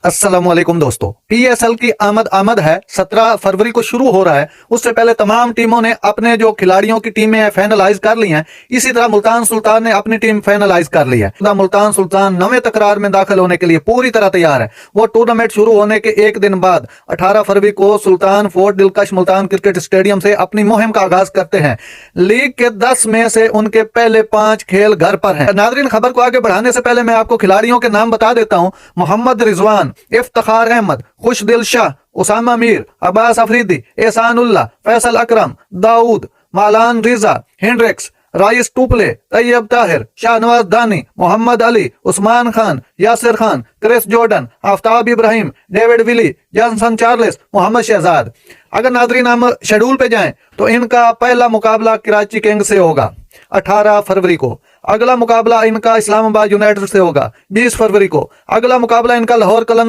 अस्सलामुअलैकुम दोस्तों, PSL की आमद है। 17 फरवरी को शुरू हो रहा है। उससे पहले तमाम टीमों ने अपने जो खिलाड़ियों की टीमें फाइनलाइज कर ली हैं। इसी तरह मुल्तान सुल्तान ने अपनी टीम फाइनलाइज कर ली है। मुल्तान सुल्तान नवे तकरार में दाखिल होने के लिए पूरी तरह तैयार है। वो टूर्नामेंट शुरू होने के एक दिन बाद 18 फरवरी को सुल्तान फोर्ट दिलकश मुल्तान क्रिकेट स्टेडियम से अपनी मुहिम का आगाज करते हैं। लीग के 10 में से उनके पहले 5 खेल घर पर हैं। नाजरीन, खबर को आगे बढ़ाने से पहले मैं आपको खिलाड़ियों के नाम बता देता हूं। Mohammad Rizwan, Iftikhar Ahmed, Khushdil Shah, Usama Mir, Abbas Afridi, Ehsanullah, Faisal Akram, Dawid, Malan Reeza, Hendricks, Reece Topley, Tayyab Tahir, Shahnawaz Dahani, Mohammad Ali, Usman Khan, Yasir Khan, Chris Jordan, Aftab Ibrahim, David Willey, Johnson Charles, Mohammad Shahzad. अगर नाजरीन हम शेड्यूल पे जाएं तो इनका पहला मुकाबला कराची किंग्स से होगा 18 फरवरी को। अगला मुकाबला इनका इस्लामाबाद यूनाइटेड से होगा 20 फरवरी को। अगला मुकाबला इनका लाहौर